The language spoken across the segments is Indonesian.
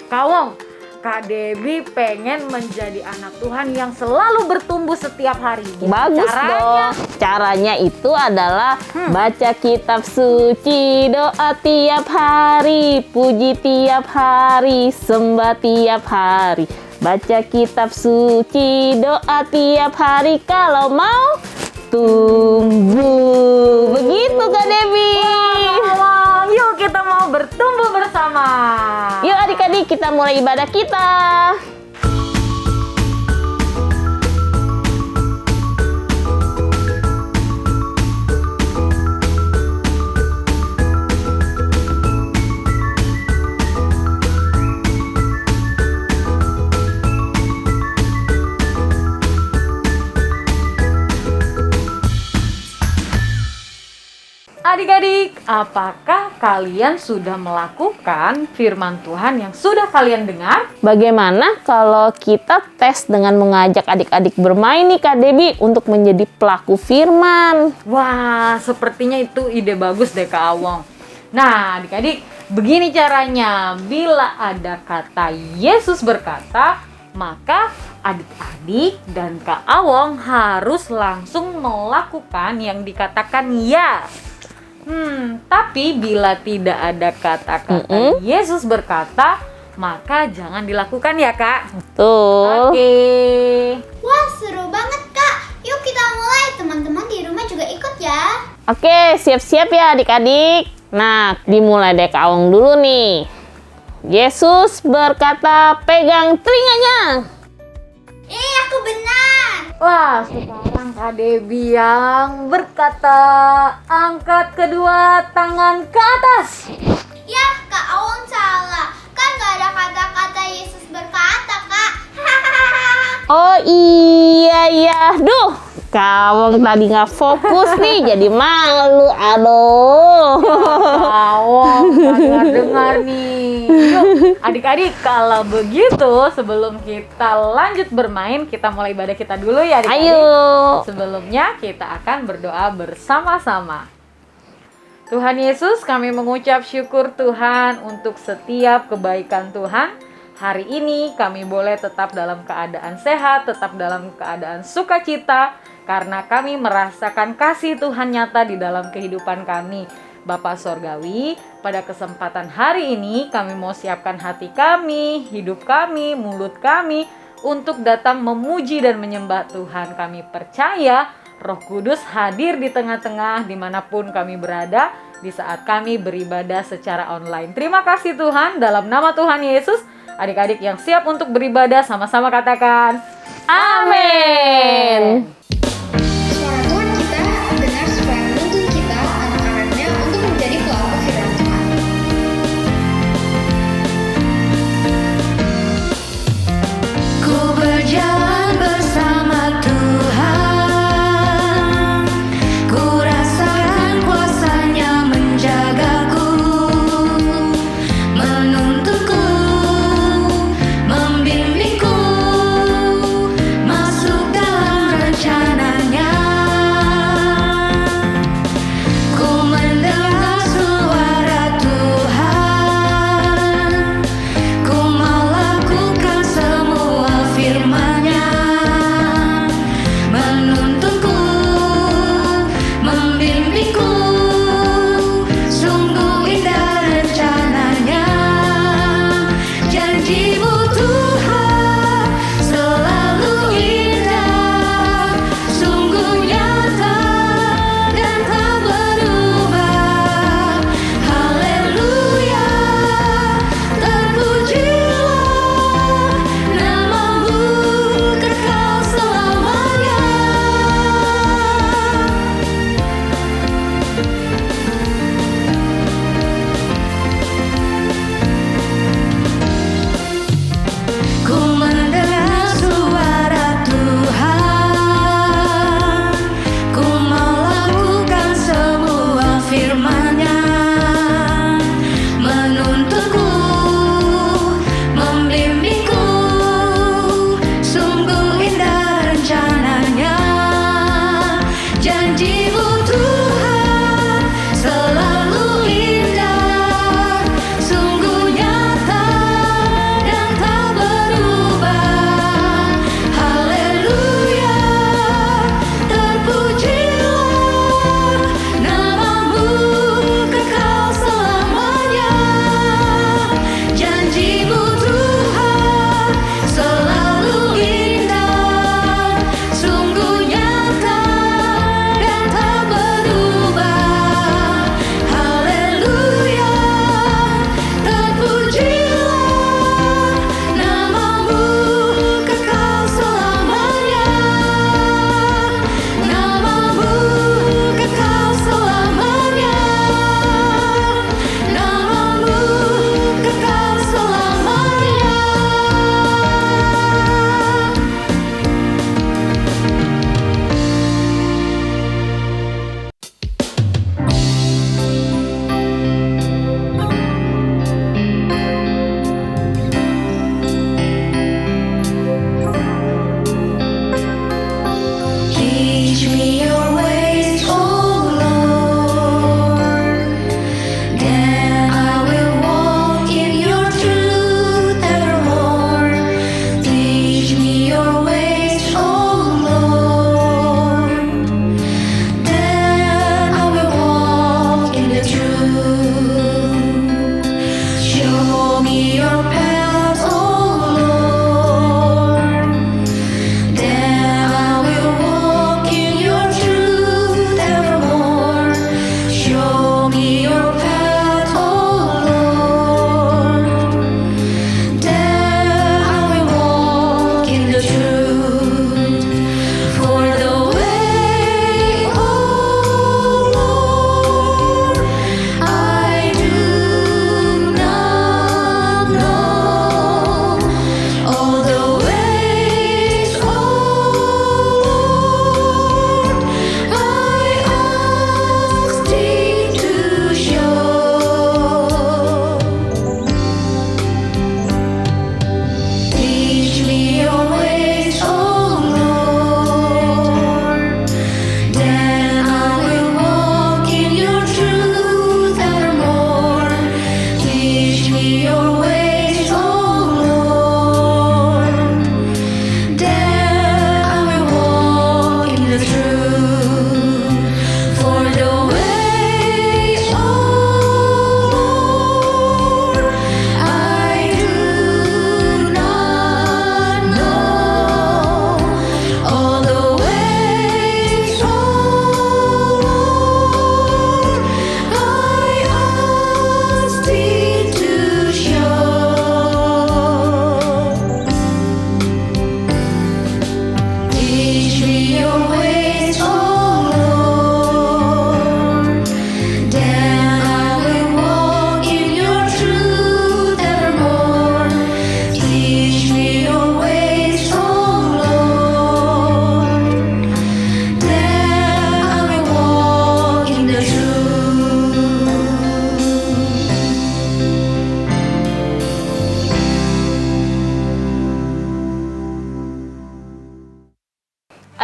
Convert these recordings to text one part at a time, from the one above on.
Kawong, Kak Debbie pengen menjadi anak Tuhan yang selalu bertumbuh setiap hari. Bagus dong. Caranya itu adalah baca kitab suci, doa tiap hari, puji tiap hari, sembah tiap hari. Baca kitab suci, doa tiap hari kalau mau tumbuh. Begitu Kak Debbie. Wow, yuk kita mau bertumbuh bersama. Yuk adik-adik kita mulai ibadah kita. Adik-adik, apakah kalian sudah melakukan firman Tuhan yang sudah kalian dengar? Bagaimana kalau kita tes dengan mengajak adik-adik bermain nih Kak Debbie untuk menjadi pelaku firman? Wah, sepertinya itu ide bagus deh Kak Awong. Nah, adik-adik, begini caranya. Bila ada kata Yesus berkata, maka adik-adik dan Kak Awong harus langsung melakukan yang dikatakan ya. Tapi bila tidak ada kata-kata Yesus berkata, maka jangan dilakukan ya Kak. Betul. Oke. Wah, seru banget Kak. Yuk kita mulai. Teman-teman di rumah juga ikut ya. Oke, siap-siap ya adik-adik. Nah, dimulai dari Kak Awong dulu nih. Yesus berkata, pegang telinganya. Aku benar. Wah, sekarang Kak Debbie yang berkata, angkat kedua tangan ke atas. Ya, Kak Awong salah. Kan gak ada kata-kata Yesus berkata, Kak. Oh iya. Duh, Kak Awong tadi nggak fokus nih, jadi malu. Aduh. Awong, dengar nih. Yuk, adik-adik, kalau begitu sebelum kita lanjut bermain, kita mulai ibadah kita dulu ya adik-adik. Ayo. Sebelumnya kita akan berdoa bersama-sama. Tuhan Yesus, kami mengucap syukur Tuhan untuk setiap kebaikan Tuhan. Hari ini kami boleh tetap dalam keadaan sehat, tetap dalam keadaan sukacita, karena kami merasakan kasih Tuhan nyata di dalam kehidupan kami. Bapa Sorgawi, pada kesempatan hari ini kami mau siapkan hati kami, hidup kami, mulut kami untuk datang memuji dan menyembah Tuhan. Kami percaya Roh Kudus hadir di tengah-tengah dimanapun kami berada di saat kami beribadah secara online. Terima kasih Tuhan, dalam nama Tuhan Yesus. Adik-adik yang siap untuk beribadah sama-sama katakan amin. Suara Tuhan kita dengar supaya menuntun kita anak-anaknya untuk menjadi pelaku firman Tuhan. Ku berjalan bersama Tuhan, ku rasakan kuasa-Nya menjagaku, menuntunku, membimbingku, masuk dalam rencana-Nya. Ku mendengar suara Tuhan, ku melakukan semua firman-Nya, menuntunku, membimbingku, sungguh indah rencana-Nya. Janji-Mu Tuhan selalu indah, sungguh nyata dan tak berubah. Haleluya, terpujilah nama-Mu kekal selamanya.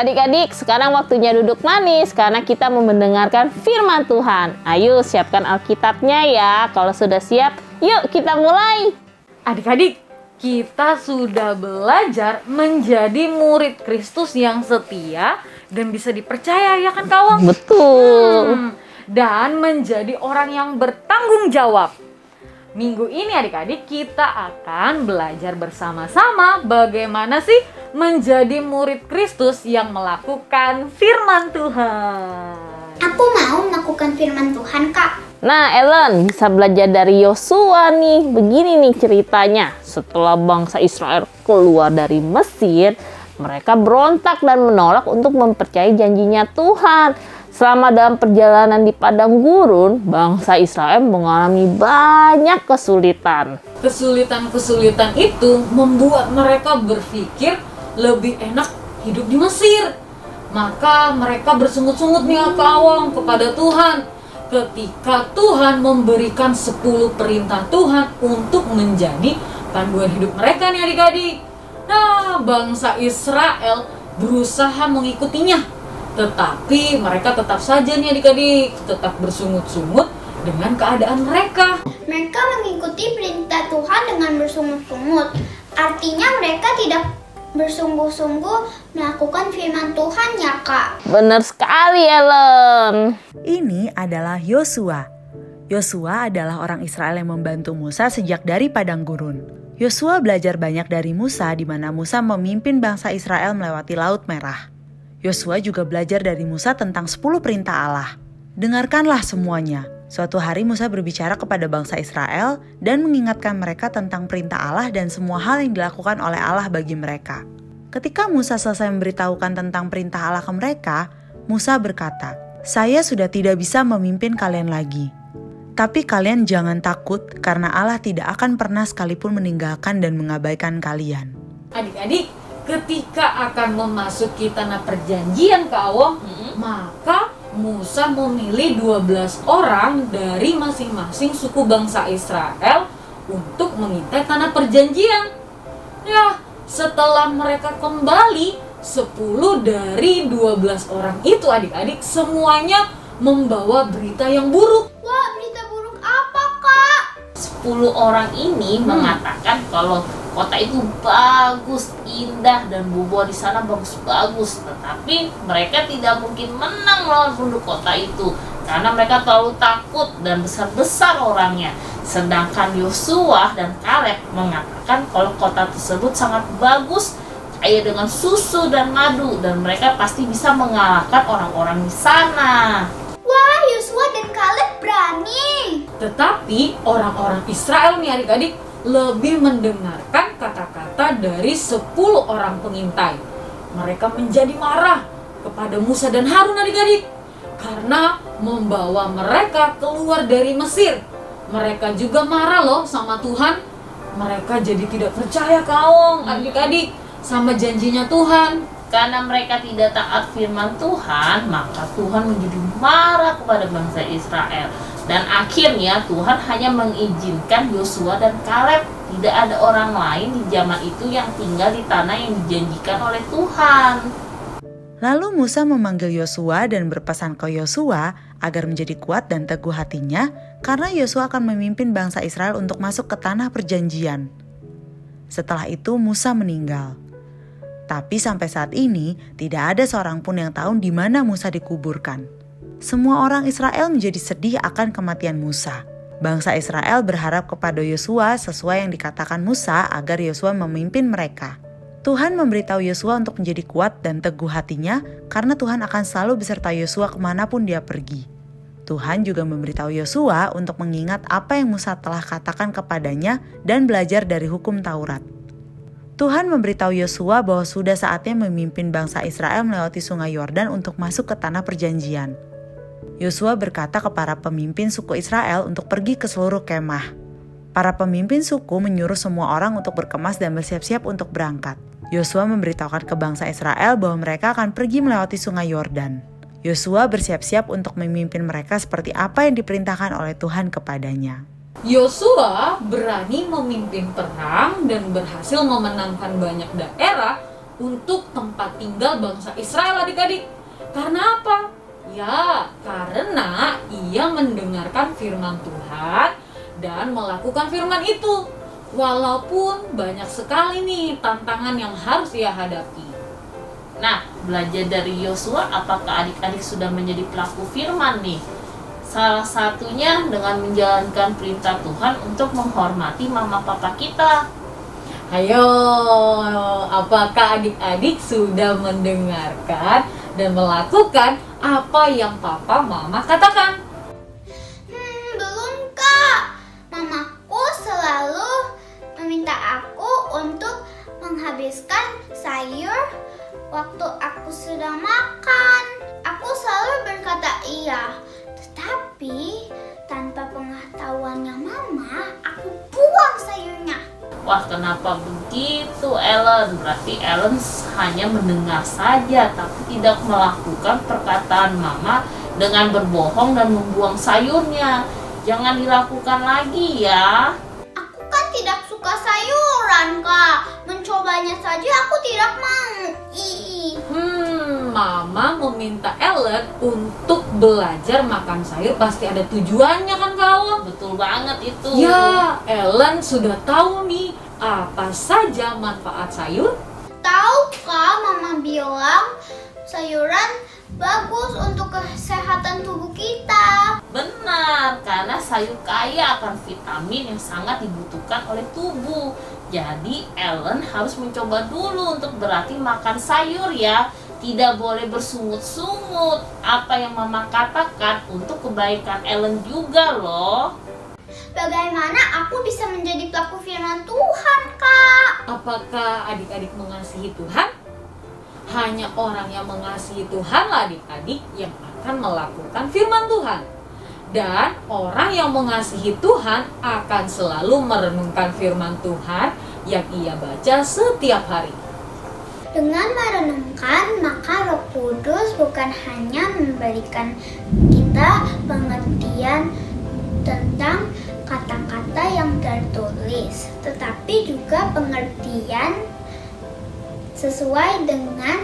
adik-adik, sekarang waktunya duduk manis karena kita mau mendengarkan firman Tuhan. Ayo siapkan Alkitabnya ya. Kalau sudah siap, yuk kita mulai. Adik-adik, kita sudah belajar menjadi murid Kristus yang setia dan bisa dipercaya ya kan kawan? Betul. Dan menjadi orang yang bertanggung jawab. Minggu ini adik-adik kita akan belajar bersama-sama bagaimana sih menjadi murid Kristus yang melakukan firman Tuhan. Aku mau melakukan firman Tuhan, Kak. Nah, Ellen bisa belajar dari Yosua nih. Begini nih ceritanya. Setelah bangsa Israel keluar dari Mesir, mereka berontak dan menolak untuk mempercayai janjinya Tuhan. Selama dalam perjalanan di padang gurun, bangsa Israel mengalami banyak kesulitan. Kesulitan-kesulitan itu membuat mereka berpikir lebih enak hidup di Mesir. Maka mereka bersungut-sungut nih kawan kepada Tuhan. Ketika Tuhan memberikan 10 perintah Tuhan untuk menjadi panduan hidup mereka nih adik-adik. Nah, bangsa Israel berusaha mengikutinya. Tetapi mereka tetap saja nih adik-adik, tetap bersungut-sungut dengan keadaan mereka. Mereka mengikuti perintah Tuhan dengan bersungut-sungut. Artinya mereka tidak bersungguh-sungguh melakukan firman Tuhan ya, Kak. Benar sekali, Ellen. Ini adalah Yosua. Yosua adalah orang Israel yang membantu Musa sejak dari padang gurun. Yosua belajar banyak dari Musa, di mana Musa memimpin bangsa Israel melewati Laut Merah. Yosua juga belajar dari Musa tentang 10 perintah Allah. Dengarkanlah semuanya. Suatu hari Musa berbicara kepada bangsa Israel dan mengingatkan mereka tentang perintah Allah dan semua hal yang dilakukan oleh Allah bagi mereka. Ketika Musa selesai memberitahukan tentang perintah Allah ke mereka, Musa berkata, "Saya sudah tidak bisa memimpin kalian lagi. Tapi kalian jangan takut karena Allah tidak akan pernah sekalipun meninggalkan dan mengabaikan kalian." Adik-adik, ketika akan memasuki tanah perjanjian kawan, maka Musa memilih 12 orang dari masing-masing suku bangsa Israel untuk mengintai tanah perjanjian. Ya, setelah mereka kembali, 10 dari 12 orang itu adik-adik semuanya membawa berita yang buruk. Wah, berita buruk apa, Kak? 10 orang ini mengatakan kalau kota itu bagus, indah, dan buah di sana bagus-bagus. Tetapi mereka tidak mungkin menang melawan penduduk kota itu karena mereka terlalu takut dan besar-besar orangnya. Sedangkan Yosua dan Kaleb mengatakan kalau kota tersebut sangat bagus, kaya dengan susu dan madu, dan mereka pasti bisa mengalahkan orang-orang di sana. Wah, Yosua dan Kaleb berani. Tetapi orang-orang Israel nih adik-adik lebih mendengarkan kata-kata dari 10 orang pengintai. Mereka menjadi marah kepada Musa dan Harun adik-adik karena membawa mereka keluar dari Mesir. Mereka juga marah loh sama Tuhan. Mereka jadi tidak percaya kawan adik-adik sama janjinya Tuhan. Karena mereka tidak taat firman Tuhan, maka Tuhan menjadi marah kepada bangsa Israel. Dan akhirnya Tuhan hanya mengizinkan Yosua dan Kaleb. Tidak ada orang lain di zaman itu yang tinggal di tanah yang dijanjikan oleh Tuhan. Lalu Musa memanggil Yosua dan berpesan ke Yosua agar menjadi kuat dan teguh hatinya karena Yosua akan memimpin bangsa Israel untuk masuk ke tanah perjanjian. Setelah itu Musa meninggal. Tapi sampai saat ini tidak ada seorang pun yang tahu di mana Musa dikuburkan. Semua orang Israel menjadi sedih akan kematian Musa. Bangsa Israel berharap kepada Yosua sesuai yang dikatakan Musa agar Yosua memimpin mereka. Tuhan memberitahu Yosua untuk menjadi kuat dan teguh hatinya karena Tuhan akan selalu beserta Yosua kemanapun dia pergi. Tuhan juga memberitahu Yosua untuk mengingat apa yang Musa telah katakan kepadanya dan belajar dari hukum Taurat. Tuhan memberitahu Yosua bahwa sudah saatnya memimpin bangsa Israel melewati sungai Yordan untuk masuk ke tanah perjanjian. Yosua berkata kepada pemimpin suku Israel untuk pergi ke seluruh kemah. Para pemimpin suku menyuruh semua orang untuk berkemas dan bersiap-siap untuk berangkat. Yosua memberitahukan ke bangsa Israel bahwa mereka akan pergi melewati sungai Yordan. Yosua bersiap-siap untuk memimpin mereka seperti apa yang diperintahkan oleh Tuhan kepadanya. Yosua berani memimpin perang dan berhasil memenangkan banyak daerah untuk tempat tinggal bangsa Israel adik-adik. Karena apa? Ya, karena ia mendengarkan firman Tuhan dan melakukan firman itu. Walaupun banyak sekali nih tantangan yang harus ia hadapi. Nah, belajar dari Yosua, apakah adik-adik sudah menjadi pelaku firman nih? Salah satunya dengan menjalankan perintah Tuhan untuk menghormati mama papa kita. Ayo, apakah adik-adik sudah mendengarkan dan melakukan apa yang papa mama katakan? Belum kak. Mamaku selalu meminta aku untuk menghabiskan sayur waktu aku sedang makan. Aku selalu berkata iya. Tetapi tanpa pengetahuannya mama, aku buang sayurnya. Wah, kenapa begitu, Ellen? Berarti Ellen hanya mendengar saja, tapi tidak melakukan perkataan mama dengan berbohong dan membuang sayurnya. Jangan dilakukan lagi ya. Aku kan tidak suka sayuran kak. Mencobanya saja aku tidak mau. Mama meminta Ellen untuk belajar makan sayur pasti ada tujuannya kan kawan? Betul banget itu. Ya, Ellen sudah tahu nih apa saja manfaat sayur. Tahu kak, mama bilang sayuran bagus untuk kesehatan tubuh kita. Benar, karena sayur kaya akan vitamin yang sangat dibutuhkan oleh tubuh. Jadi Ellen harus mencoba dulu untuk berarti makan sayur ya. Tidak boleh bersungut-sungut. Apa yang mama katakan untuk kebaikan Ellen juga loh. Bagaimana aku bisa menjadi pelaku firman Tuhan kak? Apakah adik-adik mengasihi Tuhan? Hanya orang yang mengasihi Tuhan lah adik-adik yang akan melakukan firman Tuhan. Dan orang yang mengasihi Tuhan akan selalu merenungkan firman Tuhan yang ia baca setiap hari. Dengan merenungkan, maka Roh Kudus bukan hanya memberikan kita pengertian tentang kata-kata yang tertulis, tetapi juga pengertian sesuai dengan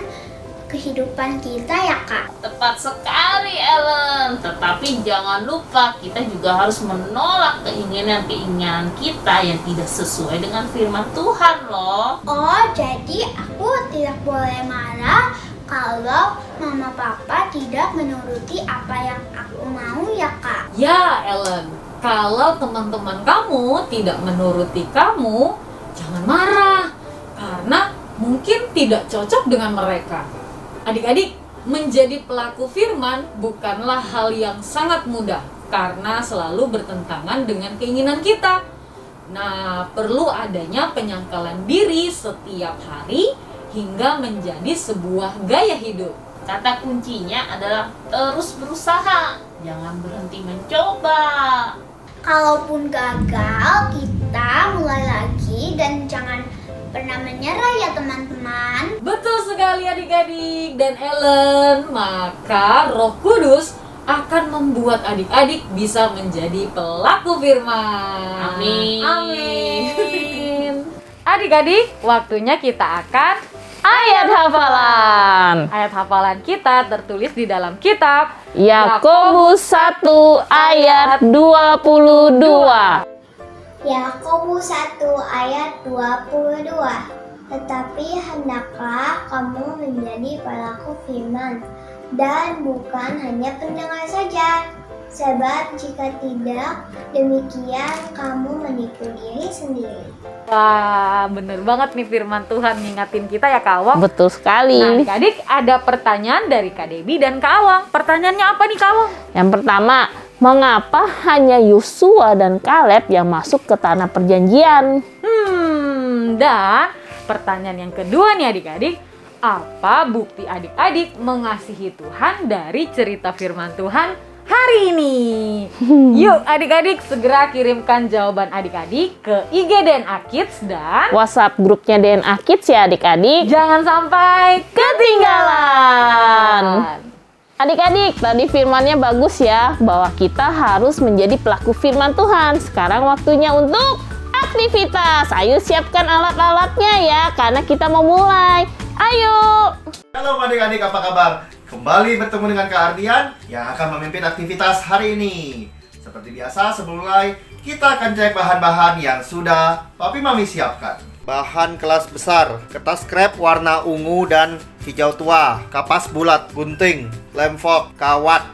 kehidupan kita ya kak. Tepat sekali Ellen. Tetapi jangan lupa kita juga harus menolak keinginan-keinginan kita yang tidak sesuai dengan firman Tuhan loh. Oh, jadi aku tidak boleh marah kalau mama papa tidak menuruti apa yang aku mau ya kak. Ya Ellen, kalau teman-teman kamu tidak menuruti kamu, jangan marah. Karena mungkin tidak cocok dengan mereka. Adik-adik, menjadi pelaku firman bukanlah hal yang sangat mudah karena selalu bertentangan dengan keinginan kita. Nah, perlu adanya penyangkalan diri setiap hari hingga menjadi sebuah gaya hidup. Kata kuncinya adalah terus berusaha, jangan berhenti mencoba. Kalaupun gagal, kita mulai lagi dan jangan pernah menyerah ya teman-teman. Betul sekali adik-adik dan Ellen. Maka Roh Kudus akan membuat adik-adik bisa menjadi pelaku firman. Amin. Amin. Adik-adik, waktunya kita akan Ayat hafalan. ayat hafalan kita tertulis di dalam kitab Yakobus 1 ayat 22. Yakobus 1 ayat 22. Tetapi hendaklah kamu menjadi pelaku firman dan bukan hanya pendengar saja. Sebab jika tidak, demikian kamu menipu diri sendiri. Wah, bener banget nih firman Tuhan ngingatin kita ya Kak Awang. Betul sekali. Nah adik-adik, ada pertanyaan dari Kak Debbie dan Kak Awang. Pertanyaannya apa nih Kak Awang? Yang pertama, mengapa hanya Yosua dan Kaleb yang masuk ke tanah perjanjian? Dan pertanyaan yang kedua nih adik-adik, apa bukti adik-adik mengasihi Tuhan dari cerita firman Tuhan hari ini? Yuk adik-adik segera kirimkan jawaban adik-adik ke IG DNA Kids dan WhatsApp grupnya DNA Kids ya adik-adik. jangan sampai Ketinggalan. Adik-adik, tadi firmannya bagus ya, bahwa kita harus menjadi pelaku firman Tuhan. Sekarang waktunya untuk aktivitas. Ayo siapkan alat-alatnya ya, karena kita mau mulai. Ayo. Halo adik-adik, apa kabar? Kembali bertemu dengan Kak Ardian yang akan memimpin aktivitas hari ini. Seperti biasa, sebelum mulai, kita akan cek bahan-bahan yang sudah Papi Mami siapkan. Bahan kelas besar, kertas krep warna ungu dan hijau tua, kapas bulat, gunting, lem fok, kawat.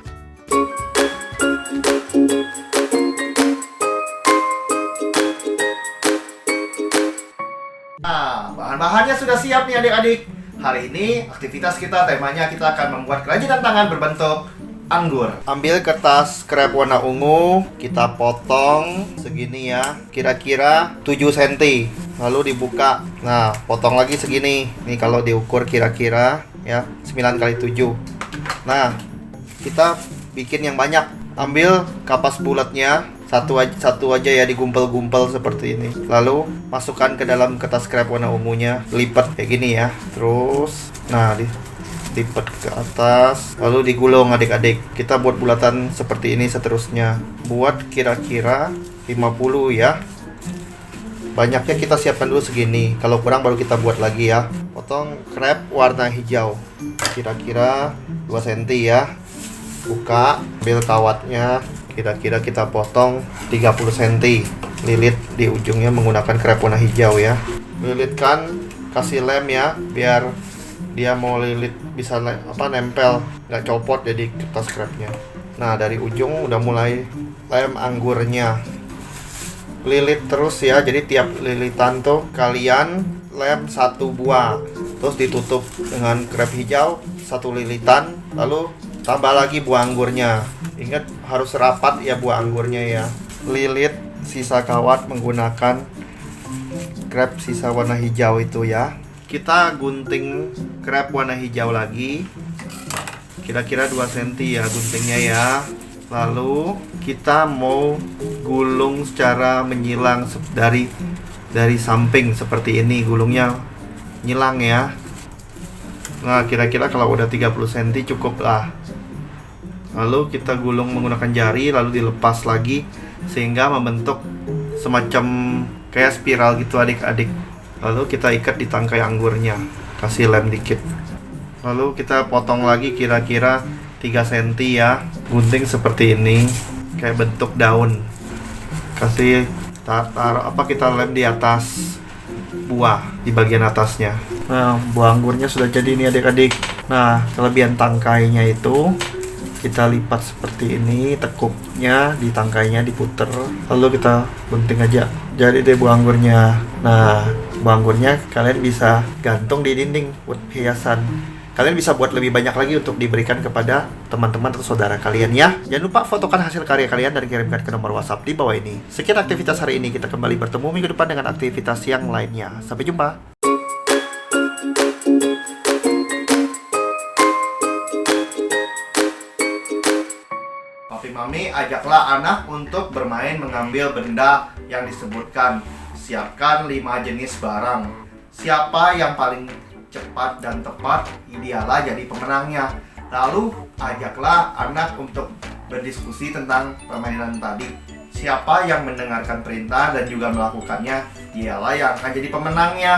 Nah, bahan-bahannya sudah siap nih adik-adik. Hari ini aktivitas kita temanya kita akan membuat kerajinan tangan berbentuk anggur. Ambil kertas krep warna ungu, kita potong segini ya, kira-kira 7 cm. Lalu dibuka. Nah, potong lagi segini. Nih kalau diukur kira-kira ya 9 kali 7. Nah, kita bikin yang banyak. Ambil kapas bulatnya, satu aja ya, digumpel-gumpel seperti ini. Lalu masukkan ke dalam kertas krep warna ungunya, lipat kayak gini ya. Terus, nah lipat ke atas, lalu digulung adik-adik. Kita buat bulatan seperti ini seterusnya. Buat kira-kira 50 ya. Banyaknya kita siapkan dulu segini. Kalau kurang baru kita buat lagi ya. Potong krep warna hijau, kira-kira 2 cm ya. Buka, ambil kawatnya, kira-kira kita potong 30 cm. Lilit di ujungnya menggunakan krep warna hijau ya. Lilitkan, kasih lem ya, biar dia mau lilit bisa nempel, nggak copot jadi kertas krepnya. Nah, dari ujung udah mulai lem anggurnya. Lilit terus ya, jadi tiap lilitan tuh kalian lem 1 buah. Terus ditutup dengan krep hijau 1 lilitan, lalu tambah lagi buah anggurnya. Ingat harus rapat ya buah anggurnya ya. Lilit sisa kawat menggunakan krep sisa warna hijau itu ya. Kita gunting krep warna hijau lagi, kira-kira 2 cm ya guntingnya ya. Lalu kita mau gulung secara menyilang dari samping seperti ini, gulungnya nyilang ya. Nah, kira-kira kalau udah 30 cm cukup lah. Lalu kita gulung menggunakan jari, lalu dilepas lagi sehingga membentuk semacam kayak spiral gitu adik-adik. Lalu kita ikat di tangkai anggurnya, kasih lem dikit. Lalu kita potong lagi kira-kira 3 cm ya. Gunting seperti ini, kayak bentuk daun. Kasih kita lem di atas buah, di bagian atasnya. Nah, buah anggurnya sudah jadi nih adik-adik. Nah, kelebihan tangkainya itu kita lipat seperti ini, tekuknya di tangkainya diputer, lalu kita gunting aja. Jadi deh buah anggurnya. Nah, buah anggurnya kalian bisa gantung di dinding buat hiasan. Kalian bisa buat lebih banyak lagi untuk diberikan kepada teman-teman atau saudara kalian ya. Jangan lupa fotokan hasil karya kalian dan kirimkan ke nomor WhatsApp di bawah ini. Sekian aktivitas hari ini, kita kembali bertemu minggu depan dengan aktivitas yang lainnya. Sampai jumpa. Papi Mami ajaklah anak untuk bermain mengambil benda yang disebutkan. Siapkan 5 jenis barang. Siapa yang paling cepat dan tepat, idealnya jadi pemenangnya. Lalu ajaklah anak untuk berdiskusi tentang permainan tadi. Siapa yang mendengarkan perintah dan juga melakukannya, dialah yang akan jadi pemenangnya.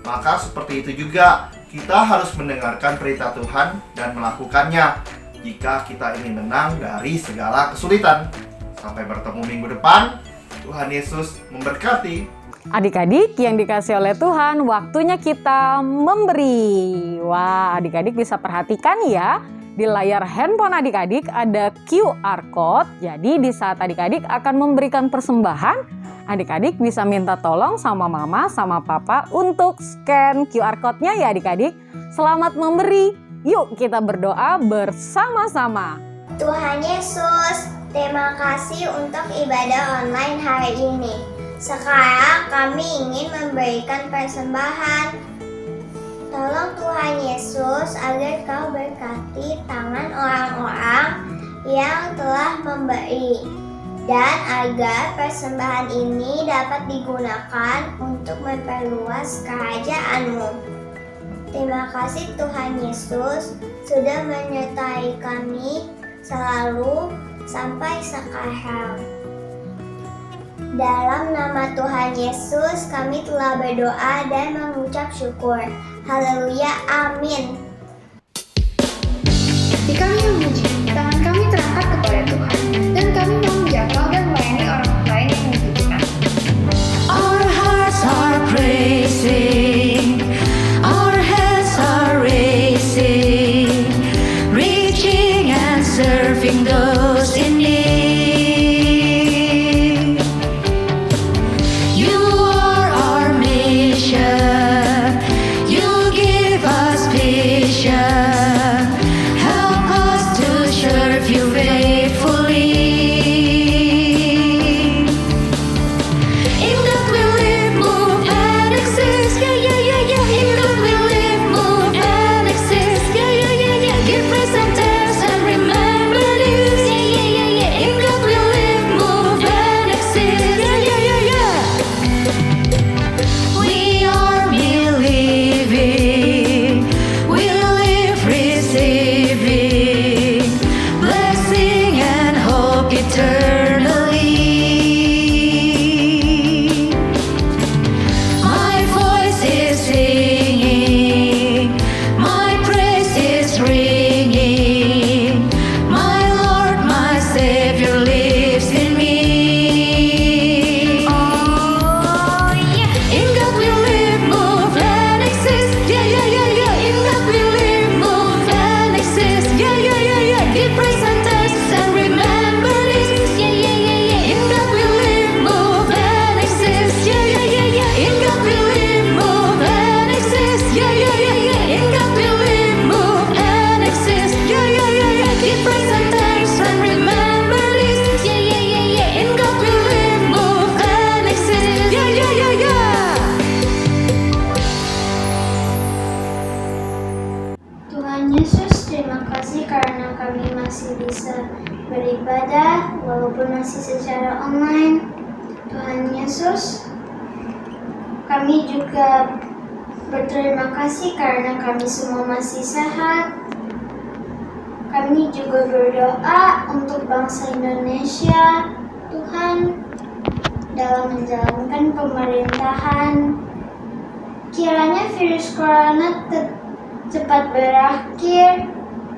Maka seperti itu juga, kita harus mendengarkan perintah Tuhan dan melakukannya jika kita ingin menang dari segala kesulitan. Sampai bertemu minggu depan. Tuhan Yesus memberkati. Adik-adik yang dikasih oleh Tuhan, waktunya kita memberi. Wah, adik-adik bisa perhatikan ya, di layar handphone adik-adik ada QR code. Jadi di saat adik-adik akan memberikan persembahan, adik-adik bisa minta tolong sama mama, sama papa untuk scan QR code-nya ya adik-adik. Selamat memberi. Yuk kita berdoa bersama-sama. Tuhan Yesus, terima kasih untuk ibadah online hari ini. Sekarang kami ingin memberikan persembahan. Tolong Tuhan Yesus agar Kau berkati tangan orang-orang yang telah memberi, dan agar persembahan ini dapat digunakan untuk memperluas kerajaan-Mu. Terima kasih Tuhan Yesus sudah menyertai kami selalu sampai sekarang. Dalam nama Tuhan Yesus kami telah berdoa dan mengucap syukur. Haleluya, amin. Ketika kami memuji, tangan kami terangkat kepada Tuhan, dan kami mau menjaga dan melayani orang lain yang membutuhkan. Our hearts are praising, our hands are raising, reaching and serving those in need. You are our mission, you give us vision, help us to serve you faithfully. In God we live, move and exist. Yeah, yeah, yeah, yeah. In God we live, move and exist. Yeah, yeah, yeah, yeah. Give praise and thanks and remember this. Yeah, yeah, yeah, yeah. In God we live, move and exist. Yeah, yeah, yeah, yeah. We are believing, we live receiving, blessing and hope eternally. My voice is singing, my praise is ringing. My Lord, my Savior lives in me. Oh, yeah. In God we live, move and exist. Yeah, yeah, yeah, yeah. In God we live, move and exist. Yeah, yeah, yeah, yeah. Give praise and thanks and remember this. Yeah, yeah, yeah, yeah. In God we live, move and exist. Yeah, yeah, yeah, yeah. In God we live, move and exist. Yeah, yeah, yeah, yeah. In God we live, move and exist. Yeah, yeah, yeah, yeah. Give praise and thanks and remember this. Yeah, yeah, yeah, yeah. In God we live, move and exist. Yeah, yeah, yeah, yeah. Tuhan Yesus, terima kasih karena kami masih bisa beribadah walaupun masih secara online. Tuhan Yesus, kami juga berterima kasih karena kami semua masih sehat. Kami juga berdoa untuk bangsa Indonesia, Tuhan, dalam menjalankan pemerintahan. Kiranya virus corona cepat berakhir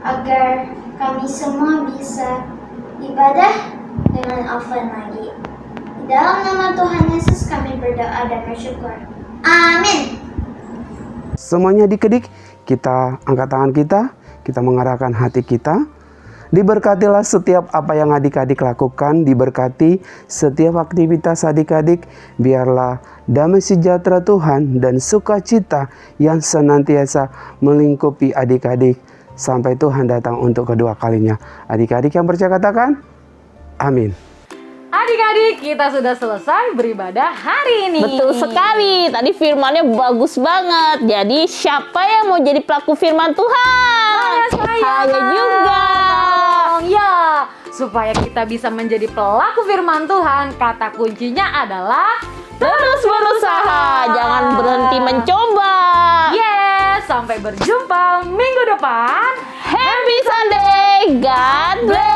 agar kami semua bisa ibadah dengan offline lagi. Di dalam nama Tuhan Yesus kami berdoa dan bersyukur. Amin. Semuanya adik-adik, kita angkat tangan kita mengarahkan hati kita. Diberkatilah setiap apa yang adik-adik lakukan, diberkati setiap aktivitas adik-adik. Biarlah damai sejahtera Tuhan dan sukacita yang senantiasa melingkupi adik-adik sampai Tuhan datang untuk kedua kalinya. Adik-adik yang percaya katakan, amin. Adik-adik, kita sudah selesai beribadah hari ini. Betul sekali. Tadi firmannya bagus banget. Jadi siapa yang mau jadi pelaku firman Tuhan? Saya juga. Ya, supaya kita bisa menjadi pelaku firman Tuhan, kata kuncinya adalah Terus berusaha, jangan berhenti mencoba. yes. Sampai berjumpa minggu depan. Happy Sunday, God bless.